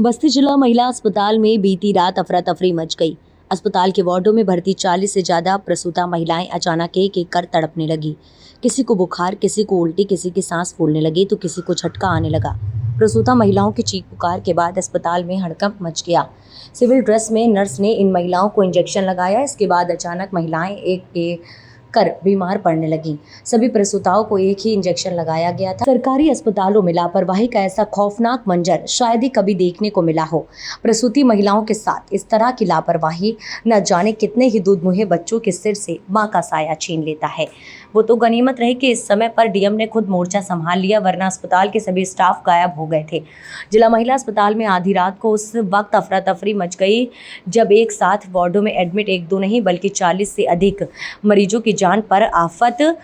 बस्ती जिला महिला अस्पताल में बीती रात अफरा तफरी मच गई। अस्पताल के वार्डों में भर्ती 40 से ज्यादा प्रसूता महिलाएं अचानक एक एक कर तड़पने लगी। किसी को बुखार, किसी को उल्टी, किसी की सांस फूलने लगी तो किसी को झटका आने लगा। प्रसूता महिलाओं की चीख पुकार के बाद अस्पताल में हड़कंप मच गया। सिविल ड्रेस में नर्स ने इन महिलाओं को इंजेक्शन लगाया। इसके बाद अचानक महिलाएं एक एक कर बीमार पड़ने लगी। सभी प्रसूताओं को एक ही इंजेक्शन लगाया गया था। सरकारी अस्पतालों में लापरवाही का ऐसा खौफनाक मंजर शायद ही कभी देखने को मिला हो। प्रसूति महिलाओं के साथ इस तरह की लापरवाही न जाने कितने ही दूधमुहे बच्चों के सिर से मां का साया छीन लेता है। वो तो गनीमत रही कि इस समय पर डीएम ने खुद मोर्चा संभाल लिया, वरना अस्पताल के सभी स्टाफ गायब हो गए थे। जिला महिला अस्पताल में आधी रात को उस वक्त अफरा तफरी मच गई जब एक साथ वार्डों में एडमिट एक दो नहीं बल्कि 40 से अधिक मरीजों की जान पर आफत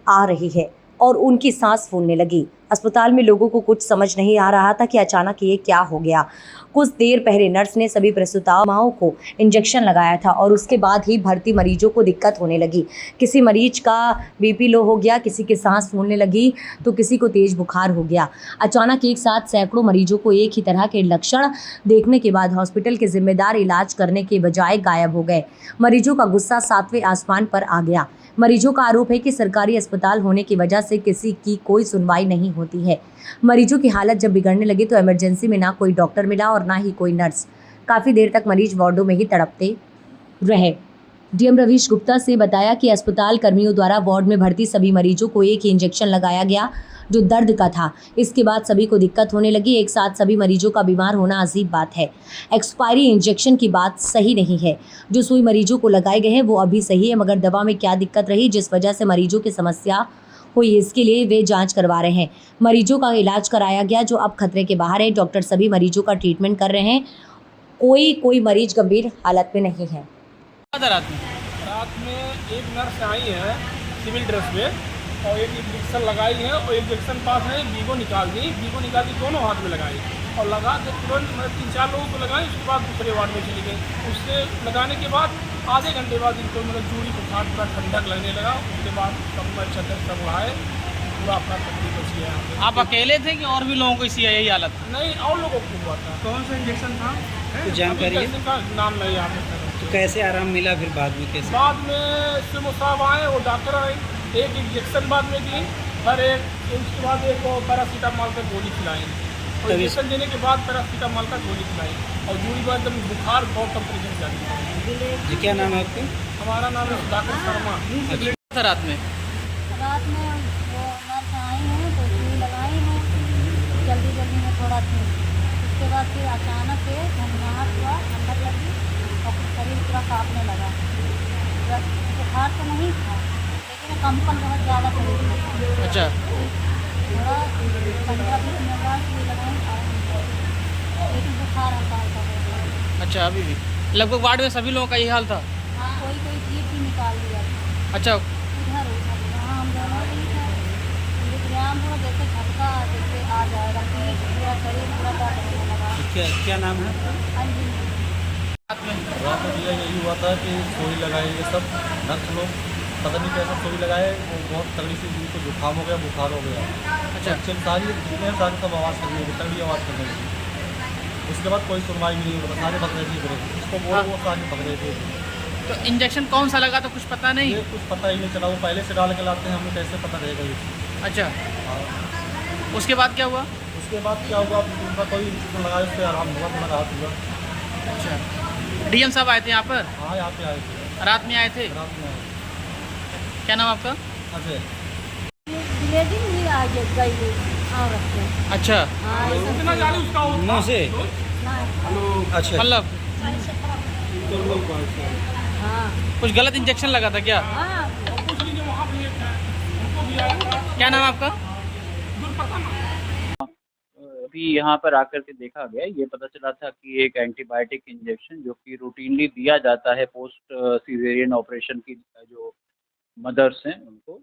आ रही है और उनकी सांस फूलने लगी। अस्पताल में लोगों को कुछ समझ नहीं आ रहा था कि अचानक ये क्या हो गया। कुछ देर पहले नर्स ने सभी प्रसूताओं को इंजेक्शन लगाया था और उसके बाद ही भर्ती मरीजों को दिक्कत होने लगी। किसी मरीज का बीपी लो हो गया, किसी की सांस फूलने लगी तो किसी को तेज बुखार हो गया। अचानक एक साथ सैकड़ों मरीजों को एक ही तरह के लक्षण देखने के बाद हॉस्पिटल के जिम्मेदार इलाज करने के बजाय गायब हो गए। मरीजों का गुस्सा 7वें आसमान पर आ गया। मरीजों का आरोप है कि सरकारी अस्पताल होने की वजह से किसी की कोई सुनवाई नहीं होती है। मरीजों की हालत जब बिगड़ने लगी तो इमरजेंसी में ना कोई डॉक्टर मिला और ना ही कोई नर्स। काफी देर तक मरीज वार्डों में ही तड़पते रहे। डीएम रवीश गुप्ता से बताया कि अस्पताल कर्मियों द्वारा वार्ड में भर्ती सभी मरीजों को एक ही इंजेक्शन लगाया गया जो दर्द का था। इसके बाद सभी को दिक्कत होने लगी। एक साथ सभी मरीजों का बीमार होना अजीब बात है। एक्सपायरी इंजेक्शन की बात सही नहीं है। जो सुई मरीजों को लगाए गए हैं वो अभी सही है, मगर दवा में क्या दिक्कत रही जिस वजह से मरीजों की समस्या हुई, इसके लिए वे जांच करवा रहे हैं। मरीजों का इलाज कराया गया जो अब खतरे के बाहर है। डॉक्टर सभी मरीजों का ट्रीटमेंट कर रहे हैं। कोई मरीज गंभीर हालत में नहीं है। रात में एक नर्स आई है सिविल ड्रेस में और एक इंजेक्शन लगाई है और इंजेक्शन पास है वीगो निकाल दी दोनों हाथ में लगाई और लगा के तुरंत 3-4 लोगों को लगाई। उसके बाद दूसरे वार्ड में चली गई। उससे लगाने के बाद आधे घंटे बाद इनको चूड़ी बुखार पूरा ठंडक लगने लगा। उसके बाद कमर चद्दर सब उड़ाए, पूरा अपना तकलीफ बची है। आप अकेले थे कि और भी लोगों को इसी यही हालत? नहीं, और लोगों को हुआ था। कौन सा इंजेक्शन था कुछ जानकारी है? का नाम नहीं याद है। तो कैसे आराम मिला फिर बाद में? कैसे बाद में सिमो साहब आए, वो डॉक्टर आए, एक इंजेक्शन बाद में दी, फिर उसके बाद एक पैरासीटामॉल का गोली खिलाई और इंजेक्शन देने के बाद पैरासीटामॉल का गोली खिलाई और जूड़ी पर एकदम बुखार बहुत टेम्परेचर जाती है। जी क्या नाम है आपके? हमारा नाम है डॉक्टर शर्मा। अच्छा, रात में वो नर्स आई हैं तो सुई लगाई है जल्दी में थोड़ा थी। उसके बाद फिर अचानक से घबराहट हुआ, अंदर लगी और शरीर पूरा कांपने लगा। बुखार तो नहीं था लेकिन कंपन बहुत ज़्यादा शरीर में। अच्छा, थोड़ा 15-20 मिनट बाद सुई लगाई लेकिन बुखार हल्का हल्का हो गया। अच्छा, अभी भी लगभग वार्ड में सभी लोगों का यही हाल था? हाँ, कोई चीज़ भी निकाल दिया। अच्छा, उधर हाँ, हम दोनों ही थे। विक्राम पूरा जैसे झटका जैसे आ जाएगा, पूरा शरीर पूरा दर्द होने लगा। क्या नाम है? अंजलि। रात में रात में भैया यही हुआ था कि सुई लगाई, ये सब नर्स लोग पता नहीं कैसा सुई लगाए, वो बहुत तगड़ी से उनको जुकाम हो गया, बुखार हो गया। अच्छा, सारी जितने सारी सब आवाज़ कर रही है, तगड़ी आवाज़ कर रही थी। उसके बाद कोई सुनवाई नहीं हुई, सारे पकड़े थे, उसको बोलो वो सारे पकड़े थे। तो इंजेक्शन कौन सा लगा तो कुछ पता नहीं? ये कुछ पता ही नहीं चला, वो पहले से डाल के लाते हैं, हमें कैसे पता रहेगा ये। अच्छा, हाँ। उसके बाद क्या हुआ? उसके बाद क्या हुआ, उनका कोई इंजेक्शन लगाया, उस पर आराम हुआ, थोड़ा राहत हुआ। अच्छा, डीएम साहब आए थे यहाँ पर? हाँ, यहाँ पे आए थे, रात में आए थे? रात में आए। क्या नाम आपका? अजय। लेडीज भी आ गई औरत से। अच्छा, हाँ, इतना जाली उसका होता। मुँह से? अच्छा, मतलब हाँ कुछ गलत इंजेक्शन लगा था क्या? हाँ। कुछ लीजिए, वहाँ भी एक है, उनको भी आया। क्या नाम आपका? अभी यहाँ पर आकर के देखा गया, ये पता चला था कि एक एंटीबायोटिक इंजेक्शन जो कि रूटीनली दिया जाता है पोस्ट सीजेरियन ऑपरेशन की जो मदर्स हैं उनको,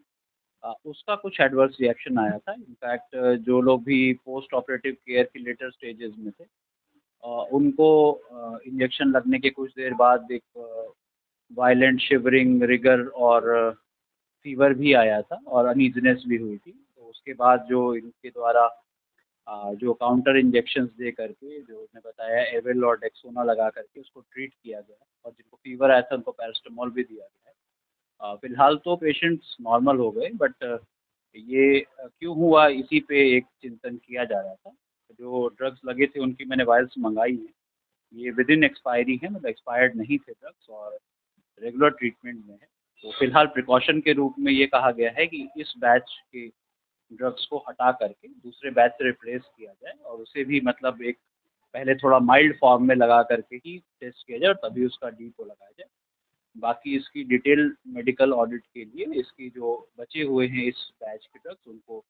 उसका कुछ एडवर्स रिएक्शन आया था। इनफैक्ट जो लोग भी पोस्ट ऑपरेटिव केयर की लेटर स्टेजेस में थे उनको इंजेक्शन लगने के कुछ देर बाद एक वायलेंट शिवरिंग, रिगर और फीवर भी आया था और अनईजीनेस भी हुई थी। तो उसके बाद जो इनके द्वारा जो काउंटर इंजेक्शंस दे करके, जो उसने बताया एविल और डेक्सोना लगा करके उसको ट्रीट किया गया, और जिनको फीवर आया था उनको पैरास्टामोल भी दिया गया है। फिलहाल तो पेशेंट्स नॉर्मल हो गए, बट ये क्यों हुआ इसी पे एक चिंतन किया जा रहा था। जो ड्रग्स लगे थे उनकी मैंने वायल्स मंगाई हैं, ये विद इन एक्सपायरी है, मतलब एक्सपायर्ड नहीं थे ड्रग्स और रेगुलर ट्रीटमेंट में है। तो फिलहाल प्रिकॉशन के रूप में ये कहा गया है कि इस बैच के ड्रग्स को हटा करके दूसरे बैच से रिप्लेस किया जाए, और उसे भी मतलब एक पहले थोड़ा माइल्ड फॉर्म में लगा करके ही टेस्ट किया जाए और तभी उसका डीपो लगाया जाए। बाकी इसकी डिटेल मेडिकल ऑडिट के लिए इसकी जो बचे हुए हैं इस बैच के ड्रग्स उनको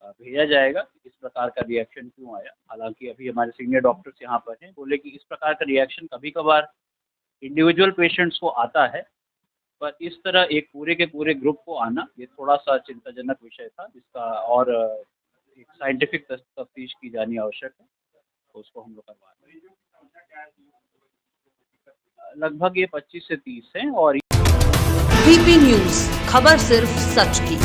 भेजा जाएगा। इस प्रकार का रिएक्शन क्यों आया, हालांकि अभी हमारे सीनियर डॉक्टर्स यहाँ पर हैं, बोले कि इस प्रकार का रिएक्शन कभी कभार इंडिविजुअल पेशेंट्स को आता है, पर इस तरह एक पूरे के पूरे ग्रुप को आना ये थोड़ा सा चिंताजनक विषय था, जिसका और एक साइंटिफिक तफ्तीश की जानी आवश्यक है, तो उसको हम लोग करवा रहे हैं। लगभग ये 25 से 30 हैं। और वीपी न्यूज, खबर सिर्फ सच की।